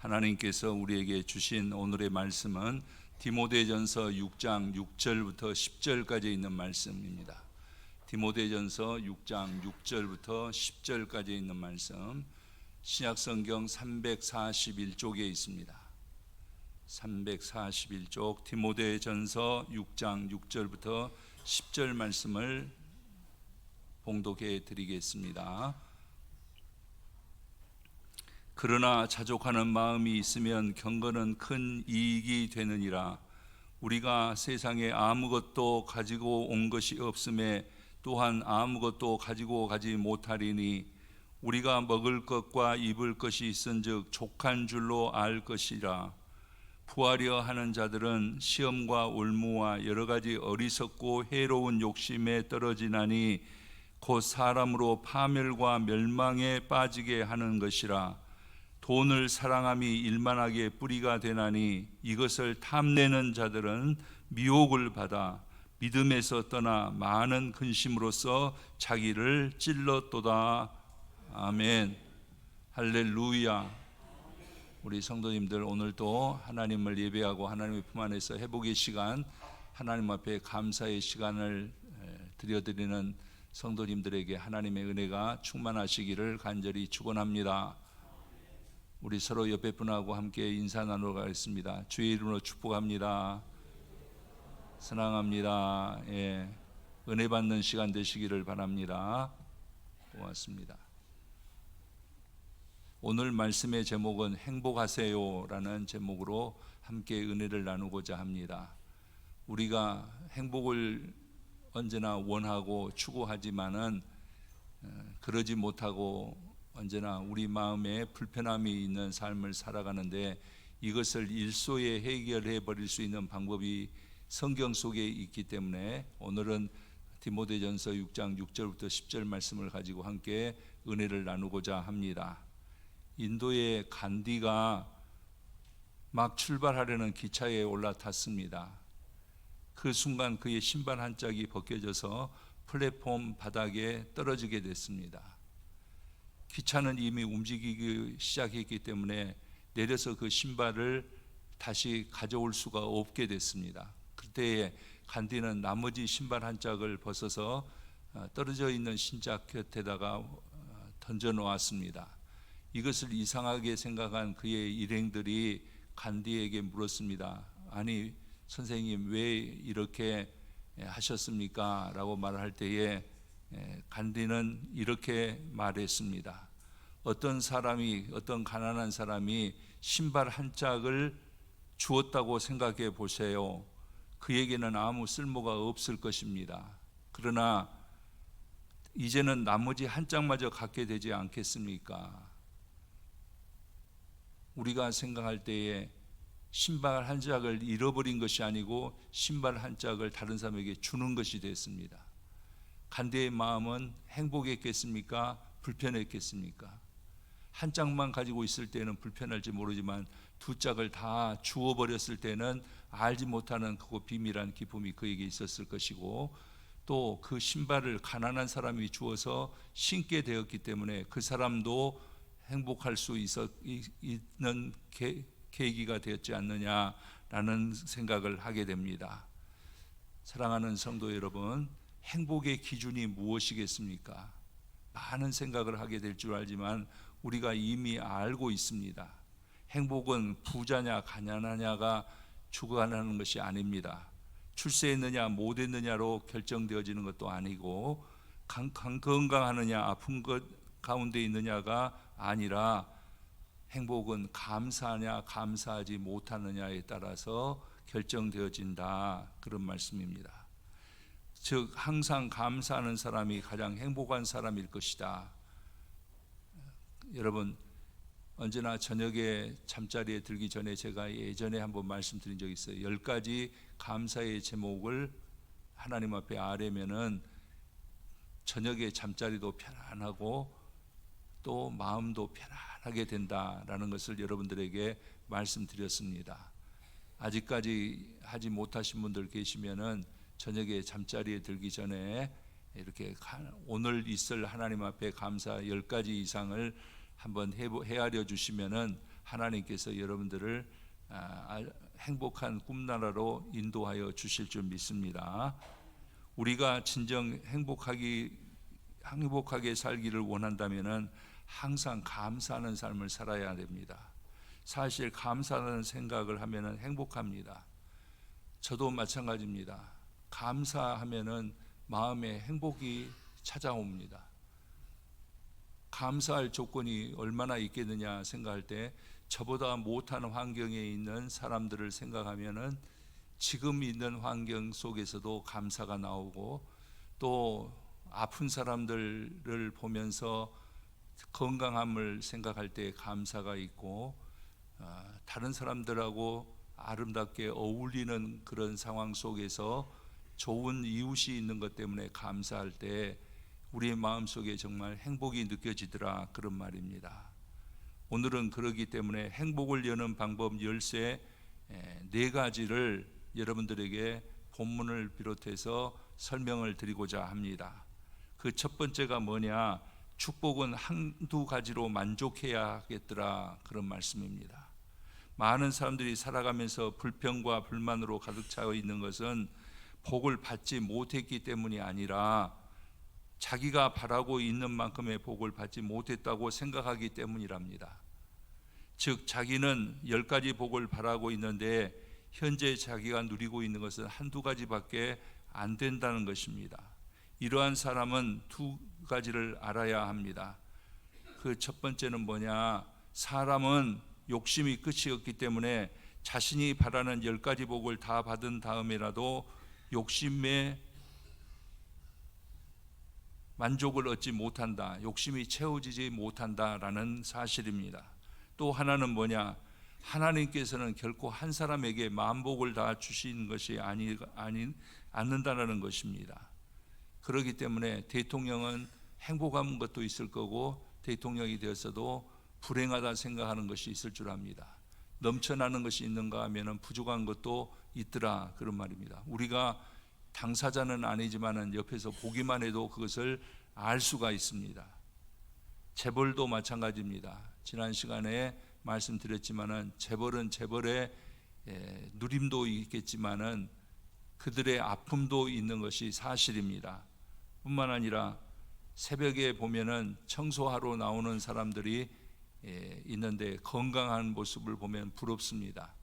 하나님께서 우리에게 주신 오늘의 말씀은 디모데전서 6장 6절부터 10절까지 있는 말씀입니다. 디모데전서 6장 6절부터 10절까지 있는 말씀, 신약성경 341쪽에 있습니다. 341쪽 디모데전서 6장 6절부터 10절 말씀을 봉독해 드리겠습니다. 그러나 자족하는 마음이 있으면 경건은 큰 이익이 되느니라. 우리가 세상에 아무것도 가지고 온 것이 없음에 또한 아무것도 가지고 가지 못하리니 우리가 먹을 것과 입을 것이 있은즉 족한 줄로 알 것이라. 부하려 하는 자들은 시험과 올무와 여러 가지 어리석고 해로운 욕심에 떨어지나니 곧 사람으로 파멸과 멸망에 빠지게 하는 것이라. 돈을 사랑함이 일만하게 뿌리가 되나니 이것을 탐내는 자들은 미혹을 받아 믿음에서 떠나 많은 근심으로써 자기를 찔렀도다. 아멘. 할렐루야. 우리 성도님들, 오늘도 하나님을 예배하고 하나님의 품 안에서 회복의 시간, 하나님 앞에 감사의 시간을 드려드리는 성도님들에게 하나님의 은혜가 충만하시기를 간절히 축원합니다. 우리 서로 옆에 분하고 함께 인사 나누어 가겠습니다. 주의 이름으로 축복합니다. 사랑합니다. 은혜 받는 시간 되시기를 바랍니다. 고맙습니다. 오늘 말씀의 제목은 행복하세요라는 제목으로 함께 은혜를 나누고자 합니다. 우리가 행복을 언제나 원하고 추구하지만은 그러지 못하고 언제나 우리 마음에 불편함이 있는 삶을 살아가는데 이것을 일소에 해결해 버릴 수 있는 방법이 성경 속에 있기 때문에 오늘은 디모데전서 6장 6절부터 10절 말씀을 가지고 함께 은혜를 나누고자 합니다. 인도의 간디가 막 출발하려는 기차에 올라탔습니다. 그 순간 그의 신발 한 짝이 벗겨져서 플랫폼 바닥에 떨어지게 됐습니다. 기차는 이미 움직이기 시작했기 때문에 내려서 그 신발을 다시 가져올 수가 없게 됐습니다. 그때에 간디는 나머지 신발 한 짝을 벗어서 떨어져 있는 신짝 곁에다가 던져 놓았습니다. 이것을 이상하게 생각한 그의 일행들이 간디에게 물었습니다. 아니 선생님, 왜 이렇게 하셨습니까? 라고 말할 때에 간디는 이렇게 말했습니다. 어떤 가난한 사람이 신발 한 짝을 주었다고 생각해 보세요. 그에게는 아무 쓸모가 없을 것입니다. 그러나 이제는 나머지 한 짝마저 갖게 되지 않겠습니까? 우리가 생각할 때에 신발 한 짝을 잃어버린 것이 아니고 신발 한 짝을 다른 사람에게 주는 것이 됐습니다. 간디의 마음은 행복했겠습니까? 불편했겠습니까? 한 짝만 가지고 있을 때는 불편할지 모르지만 두 짝을 다 주워버렸을 때는 알지 못하는 그 비밀한 기쁨이 그에게 있었을 것이고, 또 그 신발을 가난한 사람이 주어서 신게 되었기 때문에 그 사람도 행복할 수 있는 계기가 되었지 않느냐라는 생각을 하게 됩니다. 사랑하는 성도 여러분, 행복의 기준이 무엇이겠습니까? 많은 생각을 하게 될 줄 알지만 우리가 이미 알고 있습니다. 행복은 부자냐 가난하냐가 주관하는 것이 아닙니다. 출세했느냐 못했느냐로 결정되어지는 것도 아니고, 건강하느냐 아픈 것 가운데 있느냐가 아니라, 행복은 감사하냐 감사하지 못하느냐에 따라서 결정되어진다, 그런 말씀입니다. 즉 항상 감사하는 사람이 가장 행복한 사람일 것이다. 여러분, 언제나 저녁에 잠자리에 들기 전에 제가 예전에 한번 말씀드린 적이 있어요. 10가지 감사의 제목을 하나님 앞에 아뢰면은 저녁에 잠자리도 편안하고 또 마음도 편안하게 된다라는 것을 여러분들에게 말씀드렸습니다. 아직까지 하지 못하신 분들 계시면은 저녁에 잠자리에 들기 전에 이렇게 오늘 있을 하나님 앞에 감사 10가지 이상을 한번 헤아려 주시면은 하나님께서 여러분들을 행복한 꿈나라로 인도하여 주실 줄 믿습니다. 우리가 진정 행복하게 살기를 원한다면은 항상 감사하는 삶을 살아야 됩니다. 사실 감사하는 생각을 하면은 행복합니다. 저도 마찬가지입니다. 감사하면은 마음에 행복이 찾아옵니다. 감사할 조건이 얼마나 있겠느냐 생각할 때 저보다 못하는 환경에 있는 사람들을 생각하면은 지금 있는 환경 속에서도 감사가 나오고, 또 아픈 사람들을 보면서 건강함을 생각할 때 감사가 있고, 다른 사람들하고 아름답게 어울리는 그런 상황 속에서 좋은 이웃이 있는 것 때문에 감사할 때 우리의 마음속에 정말 행복이 느껴지더라, 그런 말입니다. 오늘은 그러기 때문에 행복을 여는 방법 열쇠 4가지를 여러분들에게 본문을 비롯해서 설명을 드리고자 합니다. 그 첫 번째가 뭐냐? 축복은 한두 가지로 만족해야 하겠더라, 그런 말씀입니다. 많은 사람들이 살아가면서 불평과 불만으로 가득 차 있는 것은 복을 받지 못했기 때문이 아니라 자기가 바라고 있는 만큼의 복을 받지 못했다고 생각하기 때문이랍니다. 즉 자기는 10가지 복을 바라고 있는데 현재 자기가 누리고 있는 것은 한두 가지밖에 안 된다는 것입니다. 이러한 사람은 2가지를 알아야 합니다. 그 첫 번째는 뭐냐? 사람은 욕심이 끝이 없기 때문에 자신이 바라는 10가지 복을 다 받은 다음에라도 욕심에 만족을 얻지 못한다, 욕심이 채워지지 못한다라는 사실입니다. 또 하나는 뭐냐? 하나님께서는 결코 한 사람에게 만복을 다 주신 것이 않는다라는 것입니다. 그렇기 때문에 대통령은 행복한 것도 있을 거고 대통령이 되었어도 불행하다 생각하는 것이 있을 줄 압니다. 넘쳐나는 것이 있는가 하면 부족한 것도 있더라, 그런 말입니다. 우리가 당사자는 아니지만 옆에서 보기만 해도 그것을 알 수가 있습니다. 재벌도 마찬가지입니다. 지난 시간에 말씀드렸지만은 재벌은 재벌의 누림도 있겠지만은 그들의 아픔도 있는 것이 사실입니다. 뿐만 아니라 새벽에 보면은 청소하러 나오는 사람들이 있는데 건강한 모습을 보면 부럽습니다.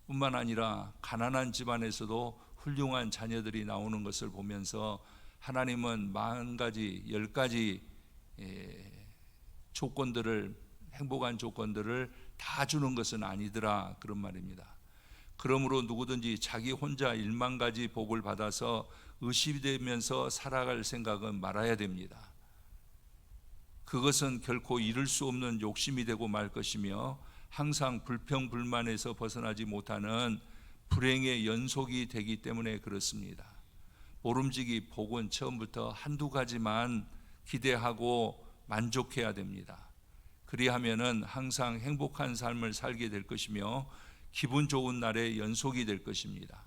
뿐만 아니라 가난한 집안에서도 훌륭한 자녀들이 나오는 것을 보면서 하나님은 10가지, 10가지 조건들을, 행복한 조건들을 다 주는 것은 아니더라, 그런 말입니다. 그러므로 누구든지 자기 혼자 10,000가지 복을 받아서 의심되면서 살아갈 생각은 말아야 됩니다. 그것은 결코 이룰 수 없는 욕심이 되고 말 것이며 항상 불평불만에서 벗어나지 못하는 불행의 연속이 되기 때문에 그렇습니다. 모름지기 복은 처음부터 한두 가지만 기대하고 만족해야 됩니다. 그리하면은 항상 행복한 삶을 살게 될 것이며 기분 좋은 날의 연속이 될 것입니다.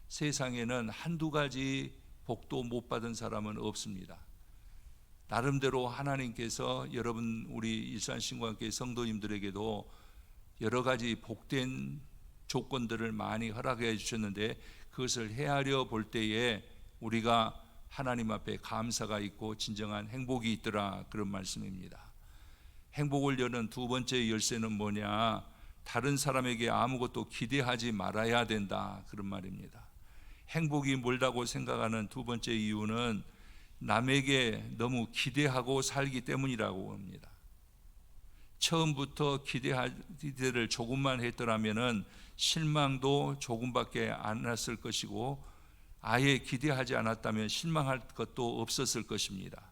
세상에는 한두 가지 복도 못 받은 사람은 없습니다. 나름대로 하나님께서 여러분 우리 일산신과교회 성도님들에게도 여러 가지 복된 조건들을 많이 허락해 주셨는데 그것을 헤아려 볼 때에 우리가 하나님 앞에 감사가 있고 진정한 행복이 있더라, 그런 말씀입니다. 행복을 여는 2번째 열쇠는 뭐냐? 다른 사람에게 아무것도 기대하지 말아야 된다, 그런 말입니다. 행복이 멀다고 생각하는 2번째 이유는 남에게 너무 기대하고 살기 때문이라고 합니다. 처음부터 기대를 조금만 했더라면 실망도 조금밖에 안 났을 것이고 아예 기대하지 않았다면 실망할 것도 없었을 것입니다.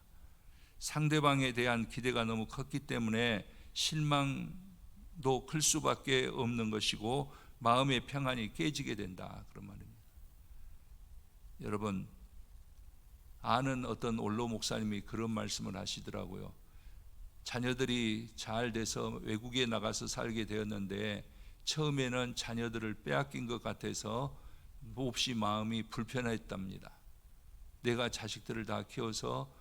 상대방에 대한 기대가 너무 컸기 때문에 실망도 클 수밖에 없는 것이고 마음의 평안이 깨지게 된다, 그런 말입니다. 여러분, 아는 어떤 원로 목사님이 그런 말씀을 하시더라고요. 자녀들이 잘 돼서 외국에 나가서 살게 되었는데 처음에는 자녀들을 빼앗긴 것 같아서 몹시 마음이 불편했답니다. 내가 자식들을 다 키워서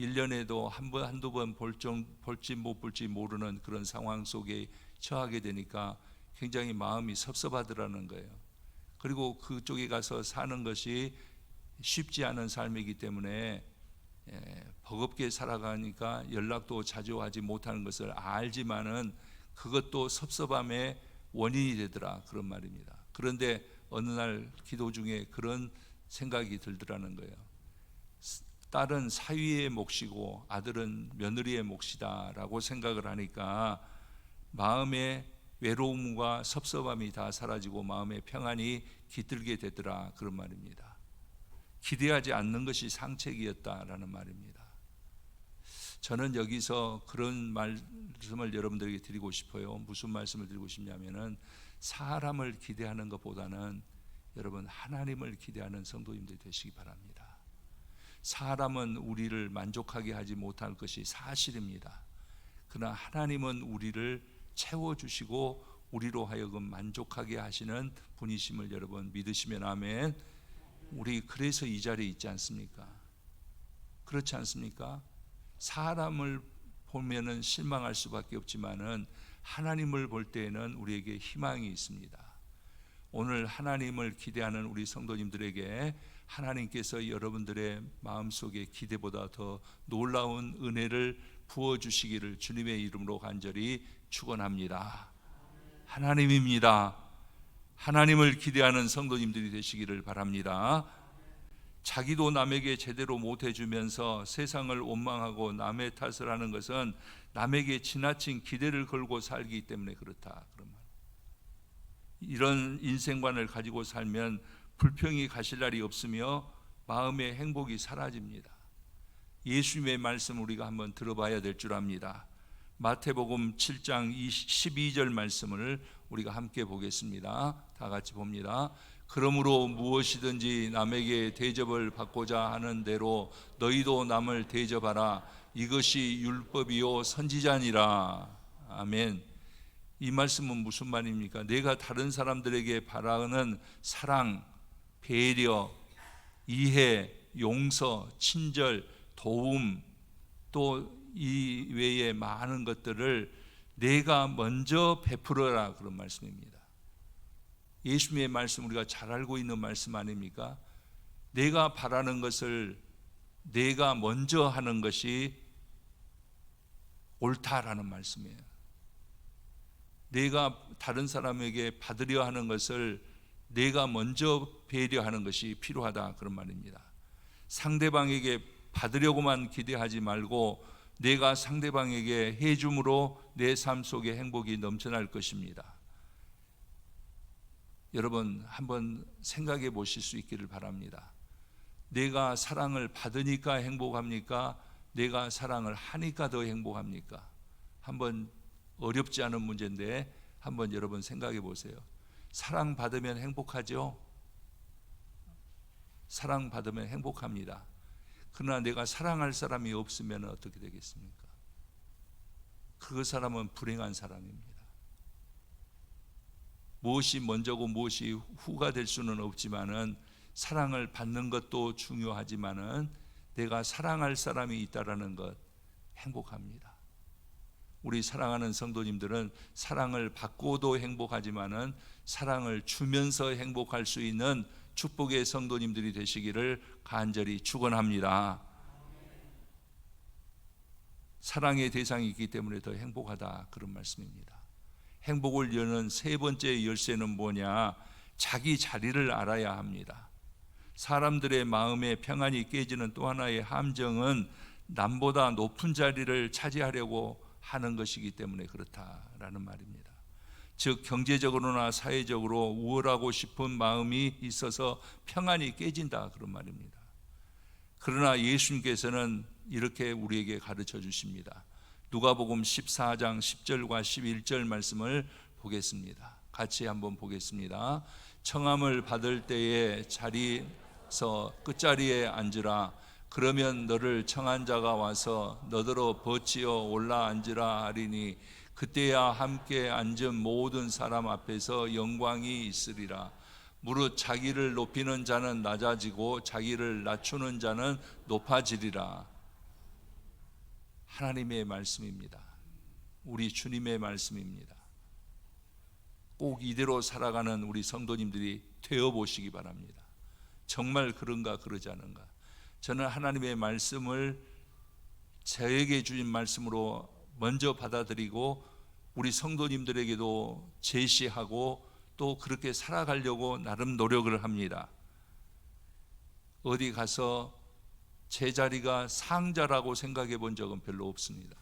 1년에도 한두 번 볼지 못 볼지 모르는 그런 상황 속에 처하게 되니까 굉장히 마음이 섭섭하더라는 거예요. 그리고 그쪽에 가서 사는 것이 쉽지 않은 삶이기 때문에 버겁게 살아가니까 연락도 자주 하지 못하는 것을 알지만은 그것도 섭섭함의 원인이 되더라, 그런 말입니다. 그런데 어느 날 기도 중에 그런 생각이 들더라는 거예요. 딸은 사위의 몫이고 아들은 며느리의 몫이다라고 생각을 하니까 마음의 외로움과 섭섭함이 다 사라지고 마음의 평안이 깃들게 되더라, 그런 말입니다. 기대하지 않는 것이 상책이었다라는 말입니다. 저는 여기서 그런 말씀을 여러분들에게 드리고 싶어요. 무슨 말씀을 드리고 싶냐면은 사람을 기대하는 것보다는 여러분 하나님을 기대하는 성도님들이 되시기 바랍니다. 사람은 우리를 만족하게 하지 못할 것이 사실입니다. 그러나 하나님은 우리를 채워주시고 우리로 하여금 만족하게 하시는 분이심을 여러분 믿으시면 아멘. 우리 그래서 이 자리에 있지 않습니까? 그렇지 않습니까? 사람을 보면은 실망할 수밖에 없지만은 하나님을 볼 때에는 우리에게 희망이 있습니다. 오늘 하나님을 기대하는 우리 성도님들에게 하나님께서 여러분들의 마음속에 기대보다 더 놀라운 은혜를 부어주시기를 주님의 이름으로 간절히 축원합니다. 하나님입니다. 하나님을 기대하는 성도님들이 되시기를 바랍니다. 자기도 남에게 제대로 못해주면서 세상을 원망하고 남의 탓을 하는 것은 남에게 지나친 기대를 걸고 살기 때문에 그렇다, 그런 말. 이런 인생관을 가지고 살면 불평이 가실 날이 없으며 마음의 행복이 사라집니다. 예수님의 말씀 우리가 한번 들어봐야 될 줄 압니다. 마태복음 7장 12절 말씀을 우리가 함께 보겠습니다. 다 같이 봅니다. 그러므로 무엇이든지 남에게 대접을 받고자 하는 대로 너희도 남을 대접하라. 이것이 율법이요 선지자니라. 아멘. 이 말씀은 무슨 말입니까? 내가 다른 사람들에게 바라는 사랑, 배려, 이해, 용서, 친절, 도움, 또 이외에 많은 것들을 내가 먼저 베풀어라, 그런 말씀입니다. 예수님의 말씀 우리가 잘 알고 있는 말씀 아닙니까? 내가 바라는 것을 내가 먼저 하는 것이 옳다라는 말씀이에요. 내가 다른 사람에게 받으려 하는 것을 내가 먼저 배려하는 것이 필요하다, 그런 말입니다. 상대방에게 받으려고만 기대하지 말고 내가 상대방에게 해줌으로 내 삶 속에 행복이 넘쳐날 것입니다. 여러분 한번 생각해 보실 수 있기를 바랍니다. 내가 사랑을 받으니까 행복합니까? 내가 사랑을 하니까 더 행복합니까? 한번 어렵지 않은 문제인데 한번 여러분 생각해 보세요. 사랑받으면 행복하죠? 사랑받으면 행복합니다. 그러나 내가 사랑할 사람이 없으면 어떻게 되겠습니까? 그 사람은 불행한 사람입니다. 무엇이 먼저고 무엇이 후가 될 수는 없지만은 사랑을 받는 것도 중요하지만은 내가 사랑할 사람이 있다라는 것 행복합니다. 우리 사랑하는 성도님들은 사랑을 받고도 행복하지만은 사랑을 주면서 행복할 수 있는 축복의 성도님들이 되시기를 간절히 축원합니다. 사랑의 대상이 있기 때문에 더 행복하다, 그런 말씀입니다. 행복을 여는 세 번째 열쇠는 뭐냐? 자기 자리를 알아야 합니다. 사람들의 마음의 평안이 깨지는 또 하나의 함정은 남보다 높은 자리를 차지하려고 하는 것이기 때문에 그렇다라는 말입니다. 즉 경제적으로나 사회적으로 우월하고 싶은 마음이 있어서 평안이 깨진다, 그런 말입니다. 그러나 예수님께서는 이렇게 우리에게 가르쳐 주십니다. 누가복음 14장 10절과 11절 말씀을 보겠습니다. 같이 한번 보겠습니다. 청함을 받을 때에 자리에서 끝자리에 앉으라. 그러면 너를 청한 자가 와서 너더러 버치어 올라 앉으라 하리니 그때야 함께 앉은 모든 사람 앞에서 영광이 있으리라. 무릇 자기를 높이는 자는 낮아지고 자기를 낮추는 자는 높아지리라. 하나님의 말씀입니다. 우리 주님의 말씀입니다. 꼭 이대로 살아가는 우리 성도님들이 되어보시기 바랍니다. 정말 그런가 그러지 않은가. 저는 하나님의 말씀을 저에게 주신 말씀으로 먼저 받아들이고 우리 성도님들에게도 제시하고 또 그렇게 살아가려고 나름 노력을 합니다. 어디 가서 제 자리가 상자라고 생각해 본 적은 별로 없습니다.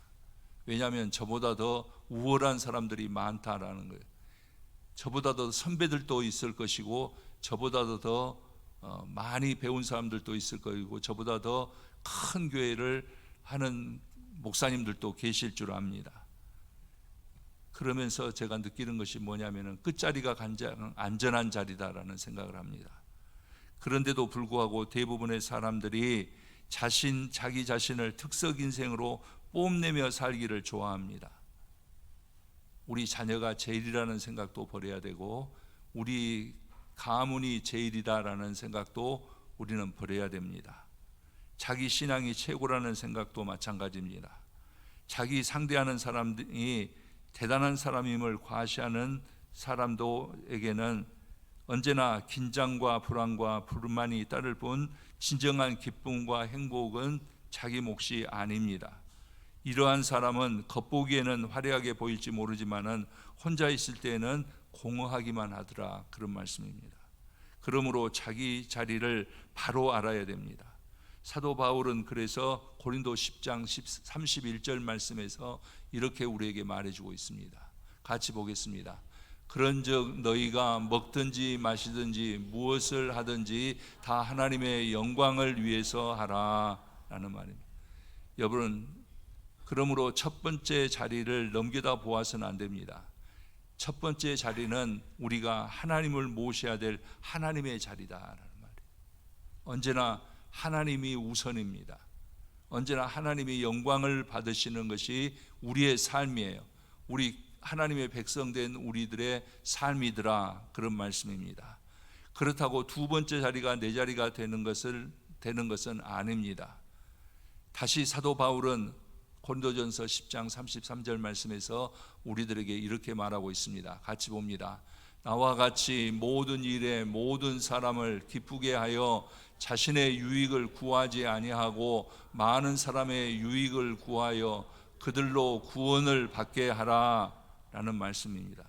왜냐하면 저보다 더 우월한 사람들이 많다라는 거예요. 저보다 더 선배들도 있을 것이고 저보다 더 많이 배운 사람들도 있을 것이고 저보다 더 큰 교회를 하는 목사님들도 계실 줄 압니다. 그러면서 제가 느끼는 것이 뭐냐면은 끝자리가 가장 안전한 자리다라는 생각을 합니다. 그런데도 불구하고 대부분의 사람들이 자기 자신을 특석 인생으로 뽐내며 살기를 좋아합니다. 우리 자녀가 제일이라는 생각도 버려야 되고 우리 가문이 제일이다라는 생각도 우리는 버려야 됩니다. 자기 신앙이 최고라는 생각도 마찬가지입니다. 자기 상대하는 사람이 대단한 사람임을 과시하는 사람도에게는 언제나 긴장과 불안과 불만이 따를 뿐 진정한 기쁨과 행복은 자기 몫이 아닙니다. 이러한 사람은 겉보기에는 화려하게 보일지 모르지만은 혼자 있을 때는 공허하기만 하더라, 그런 말씀입니다. 그러므로 자기 자리를 바로 알아야 됩니다. 사도 바울은 그래서 고린도 10장 31절 말씀에서 이렇게 우리에게 말해주고 있습니다. 같이 보겠습니다. 그런즉 너희가 먹든지 마시든지 무엇을 하든지 다 하나님의 영광을 위해서 하라 라는 말입니다. 여러분, 그러므로 첫 번째 자리를 넘겨다 보아서는 안 됩니다. 첫 번째 자리는 우리가 하나님을 모셔야 될 하나님의 자리다라는 말이에요. 언제나 하나님이 우선입니다. 언제나 하나님이 영광을 받으시는 것이 우리의 삶이에요. 우리 하나님의 백성된 우리들의 삶이더라, 그런 말씀입니다. 그렇다고 두 번째 자리가 내 자리가 되는 것은 아닙니다. 다시 사도 바울은 고린도전서 10장 33절 말씀에서 우리들에게 이렇게 말하고 있습니다. 같이 봅니다. 나와 같이 모든 일에 모든 사람을 기쁘게 하여 자신의 유익을 구하지 아니하고 많은 사람의 유익을 구하여 그들로 구원을 받게 하라 라는 말씀입니다.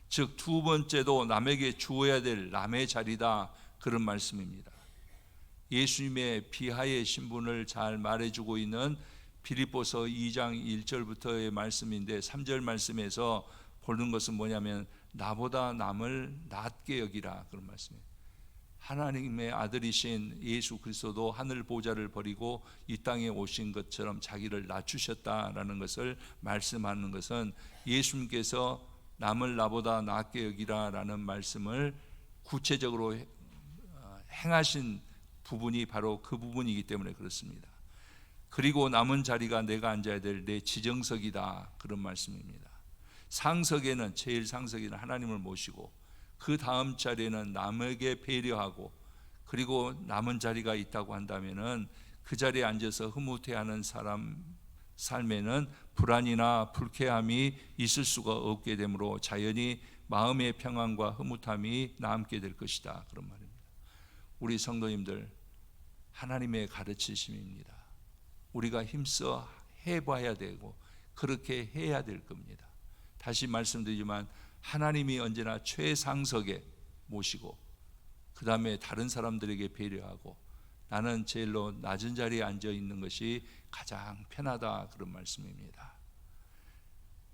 즉 두 번째도 남에게 주어야 될 남의 자리다, 그런 말씀입니다. 예수님의 비하의 신분을 잘 말해주고 있는 빌립보서 2장 1절부터의 말씀인데 3절 말씀에서 보는 것은 뭐냐면 나보다 남을 낮게 여기라, 그런 말씀이에요. 하나님의 아들이신 예수 그리스도도 하늘 보좌를 버리고 이 땅에 오신 것처럼 자기를 낮추셨다라는 것을 말씀하는 것은 예수님께서 남을 나보다 낮게 여기라라는 말씀을 구체적으로 행하신 부분이 바로 그 부분이기 때문에 그렇습니다. 그리고 남은 자리가 내가 앉아야 될 내 지정석이다, 그런 말씀입니다. 상석에는 제일 상석에는 하나님을 모시고 그 다음 자리에는 남에게 배려하고 그리고 남은 자리가 있다고 한다면은 그 자리에 앉아서 흐뭇해하는 사람 삶에는 불안이나 불쾌함이 있을 수가 없게 되므로 자연히 마음의 평안과 흐뭇함이 남게 될 것이다, 그런 말입니다. 우리 성도님들, 하나님의 가르치심입니다. 우리가 힘써 해봐야 되고 그렇게 해야 될 겁니다. 다시 말씀드리지만 하나님이 언제나 최상석에 모시고 그 다음에 다른 사람들에게 배려하고 나는 제일로 낮은 자리에 앉아 있는 것이 가장 편하다, 그런 말씀입니다.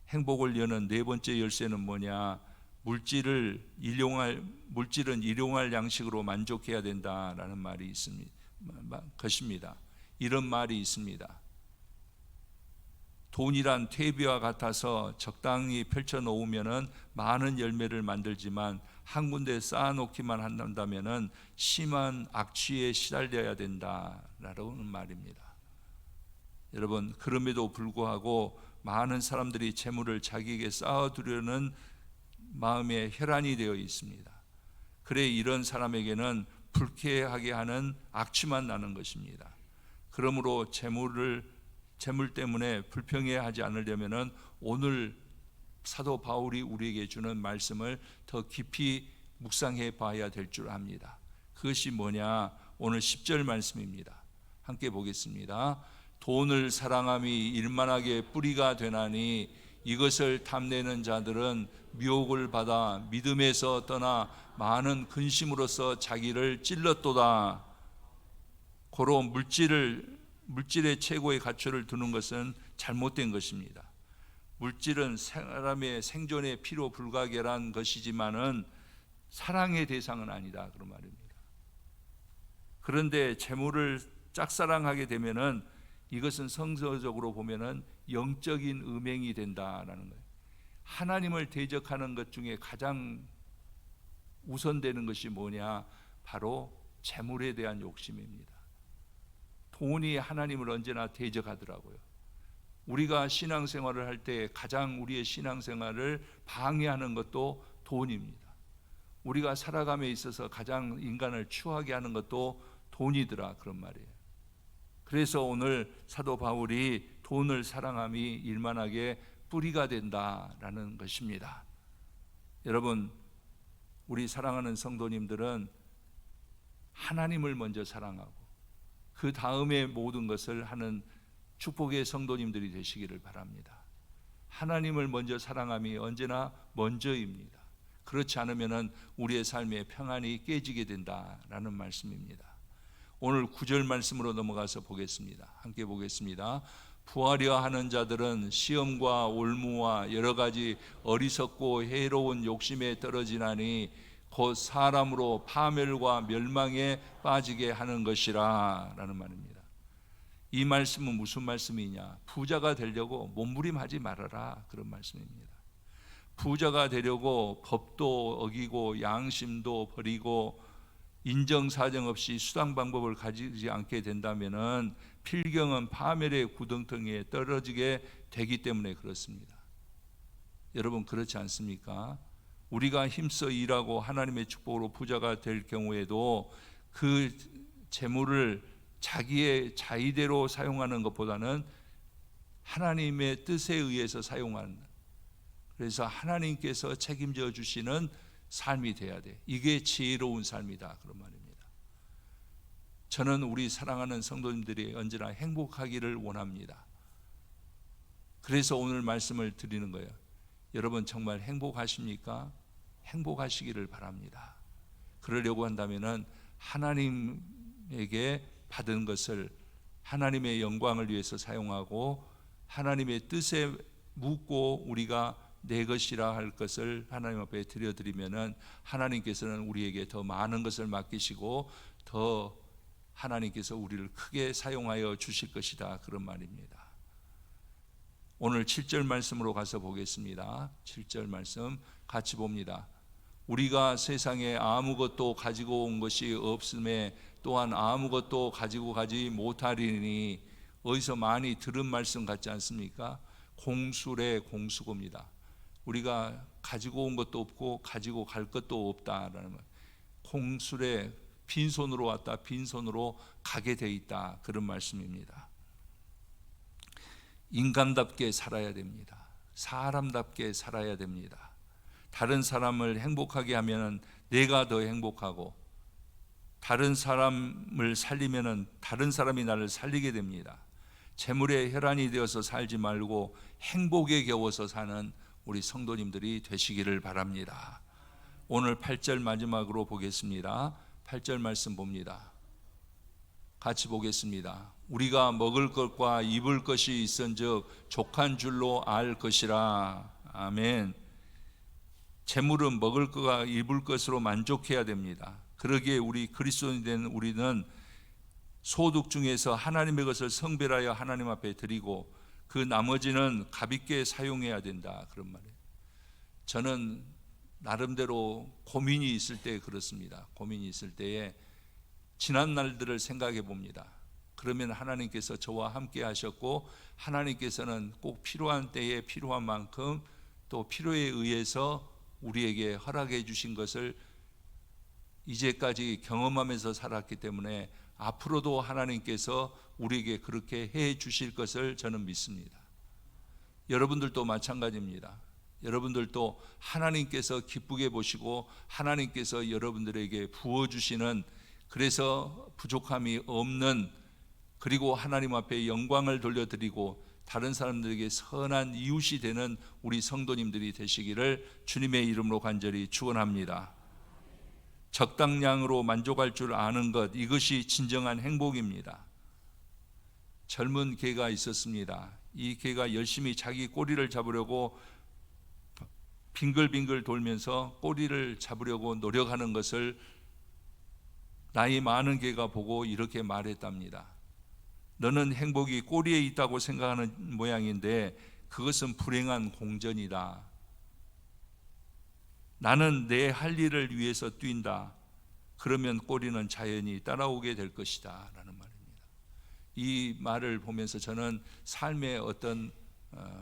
행복을 여는 네 번째 열쇠는 뭐냐? 물질은 일용할 양식으로 만족해야 된다라는 말이 있습니다. 것입니다. 이런 말이 있습니다. 돈이란 퇴비와 같아서 적당히 펼쳐 놓으면은 많은 열매를 만들지만 한 군데 쌓아놓기만 한다면은 심한 악취에 시달려야 된다라는 말입니다. 여러분, 그럼에도 불구하고 많은 사람들이 재물을 자기에게 쌓아두려는 마음에 혈안이 되어 있습니다. 그래 이런 사람에게는 불쾌하게 하는 악취만 나는 것입니다. 그러므로 재물을 재물 때문에 불평해하지 않으려면은 오늘 사도 바울이 우리에게 주는 말씀을 더 깊이 묵상해 봐야 될 줄 압니다. 그것이 뭐냐? 오늘 10절 말씀입니다. 함께 보겠습니다. 돈을 사랑함이 일만하게 뿌리가 되나니 이것을 탐내는 자들은 미혹을 받아 믿음에서 떠나 많은 근심으로써 자기를 찔렀도다. 고로 물질의 최고의 가치를 두는 것은 잘못된 것입니다. 물질은 사람의 생존에 필요 불가결한 것이지만은 사랑의 대상은 아니다, 그런 말입니다. 그런데 재물을 짝사랑하게 되면은 이것은 성서적으로 보면은 영적인 음행이 된다라는 거예요. 하나님을 대적하는 것 중에 가장 우선되는 것이 뭐냐? 바로 재물에 대한 욕심입니다. 돈이 하나님을 언제나 대적하더라고요. 우리가 신앙생활을 할 때 가장 우리의 신앙생활을 방해하는 것도 돈입니다. 우리가 살아감에 있어서 가장 인간을 추하게 하는 것도 돈이더라, 그런 말이에요. 그래서 오늘 사도 바울이 돈을 사랑함이 일만하게 뿌리가 된다라는 것입니다. 여러분, 우리 사랑하는 성도님들은 하나님을 먼저 사랑하고 그 다음에 모든 것을 하는 축복의 성도님들이 되시기를 바랍니다. 하나님을 먼저 사랑함이 언제나 먼저입니다. 그렇지 않으면 우리의 삶의 평안이 깨지게 된다라는 말씀입니다. 오늘 9절 말씀으로 넘어가서 보겠습니다. 함께 보겠습니다. 부하려 하는 자들은 시험과 올무와 여러 가지 어리석고 해로운 욕심에 떨어지나니 곧 사람으로 파멸과 멸망에 빠지게 하는 것이라 라는 말입니다. 이 말씀은 무슨 말씀이냐? 부자가 되려고 몸부림하지 말아라, 그런 말씀입니다. 부자가 되려고 법도 어기고 양심도 버리고 인정사정 없이 수단 방법을 가지지 않게 된다면은 필경은 파멸의 구덩텅이에 떨어지게 되기 때문에 그렇습니다. 여러분, 그렇지 않습니까? 우리가 힘써 일하고 하나님의 축복으로 부자가 될 경우에도 그 재물을 자기의 자의대로 사용하는 것보다는 하나님의 뜻에 의해서 사용하는, 그래서 하나님께서 책임져 주시는 삶이 돼야 돼. 이게 지혜로운 삶이다, 그런 말입니다. 저는 우리 사랑하는 성도님들이 언제나 행복하기를 원합니다. 그래서 오늘 말씀을 드리는 거예요. 여러분 정말 행복하십니까? 행복하시기를 바랍니다. 그러려고 한다면은 하나님에게 받은 것을 하나님의 영광을 위해서 사용하고 하나님의 뜻에 묻고 우리가 내 것이라 할 것을 하나님 앞에 드려드리면은 하나님께서는 우리에게 더 많은 것을 맡기시고 더 하나님께서 우리를 크게 사용하여 주실 것이다, 그런 말입니다. 오늘 7절 말씀으로 가서 보겠습니다. 7절 말씀 같이 봅니다. 우리가 세상에 아무것도 가지고 온 것이 없음에 또한 아무것도 가지고 가지 못하리니, 어디서 많이 들은 말씀 같지 않습니까? 공술의 공수고입니다. 우리가 가지고 온 것도 없고 가지고 갈 것도 없다라는 말. 공술에 빈손으로 왔다 빈손으로 가게 돼 있다, 그런 말씀입니다. 인간답게 살아야 됩니다. 사람답게 살아야 됩니다. 다른 사람을 행복하게 하면 내가 더 행복하고, 다른 사람을 살리면 다른 사람이 나를 살리게 됩니다. 재물의 혈안이 되어서 살지 말고 행복에 겨워서 사는 우리 성도님들이 되시기를 바랍니다. 오늘 8절 마지막으로 보겠습니다. 8절 말씀 봅니다. 같이 보겠습니다. 우리가 먹을 것과 입을 것이 있은즉 족한 줄로 알 것이라. 아멘. 재물은 먹을 것과 입을 것으로 만족해야 됩니다. 그러기에 우리 그리스도인이 된 우리는 소득 중에서 하나님의 것을 성별하여 하나님 앞에 드리고 그 나머지는 가볍게 사용해야 된다, 그런 말이에요. 저는 나름대로 고민이 있을 때 그렇습니다. 고민이 있을 때에 지난 날들을 생각해 봅니다. 그러면 하나님께서 저와 함께 하셨고 하나님께서는 꼭 필요한 때에 필요한 만큼 또 필요에 의해서 우리에게 허락해 주신 것을 이제까지 경험하면서 살았기 때문에 앞으로도 하나님께서 우리에게 그렇게 해 주실 것을 저는 믿습니다. 여러분들도 마찬가지입니다. 여러분들도 하나님께서 기쁘게 보시고 하나님께서 여러분들에게 부어주시는, 그래서 부족함이 없는, 그리고 하나님 앞에 영광을 돌려드리고 다른 사람들에게 선한 이웃이 되는 우리 성도님들이 되시기를 주님의 이름으로 간절히 축원합니다. 적당량으로 만족할 줄 아는 것, 이것이 진정한 행복입니다. 젊은 개가 있었습니다. 이 개가 열심히 자기 꼬리를 잡으려고 빙글빙글 돌면서 꼬리를 잡으려고 노력하는 것을 나이 많은 개가 보고 이렇게 말했답니다. 너는 행복이 꼬리에 있다고 생각하는 모양인데 그것은 불행한 공전이다. 나는 내 할 일을 위해서 뛴다. 그러면 꼬리는 자연히 따라오게 될 것이다 라는 말입니다. 이 말을 보면서 저는 삶의 어떤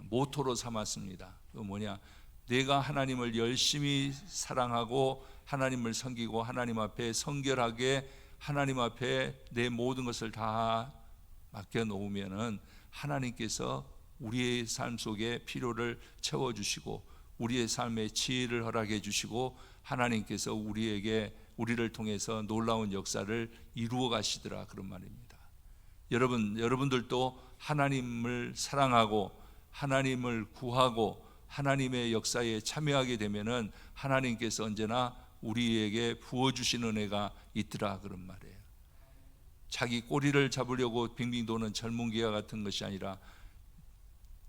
모토로 삼았습니다. 그 뭐냐, 내가 하나님을 열심히 사랑하고 하나님을 섬기고 하나님 앞에 성결하게 하나님 앞에 내 모든 것을 다 맡겨놓으면은 하나님께서 우리의 삶 속에 필요를 채워주시고 우리의 삶에 지혜를 허락해 주시고 하나님께서 우리를 통해서 놀라운 역사를 이루어 가시더라, 그런 말입니다. 여러분들도 하나님을 사랑하고 하나님을 구하고 하나님의 역사에 참여하게 되면은 하나님께서 언제나 우리에게 부어주시는 은혜가 있더라, 그런 말이에요. 자기 꼬리를 잡으려고 빙빙 도는 젊은 개와 같은 것이 아니라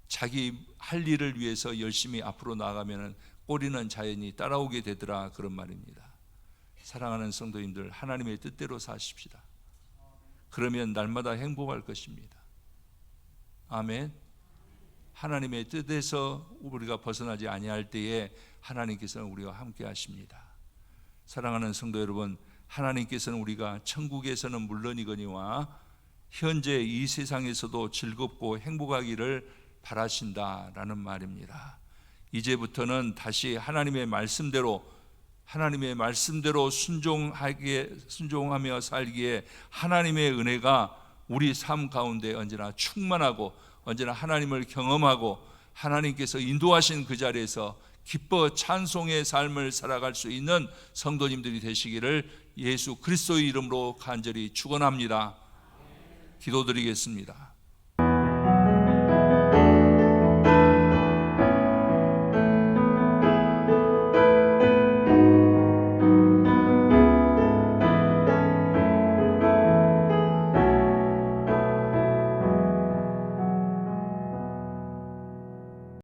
자기 할 일을 위해서 열심히 앞으로 나아가면은 꼬리는 자연히 따라오게 되더라, 그런 말입니다. 사랑하는 성도님들, 하나님의 뜻대로 사십시다. 그러면 날마다 행복할 것입니다. 아멘. 하나님의 뜻에서 우리가 벗어나지 아니할 때에 하나님께서는 우리와 함께 하십니다. 사랑하는 성도 여러분, 하나님께서는 우리가 천국에서는 물론이거니와 현재 이 세상에서도 즐겁고 행복하기를 바라신다라는 말입니다. 이제부터는 다시 하나님의 말씀대로 순종하며 살기에 하나님의 은혜가 우리 삶 가운데 언제나 충만하고 언제나 하나님을 경험하고 하나님께서 인도하신 그 자리에서 기뻐 찬송의 삶을 살아갈 수 있는 성도님들이 되시기를 예수 그리스도의 이름으로 간절히 축원합니다. 기도드리겠습니다.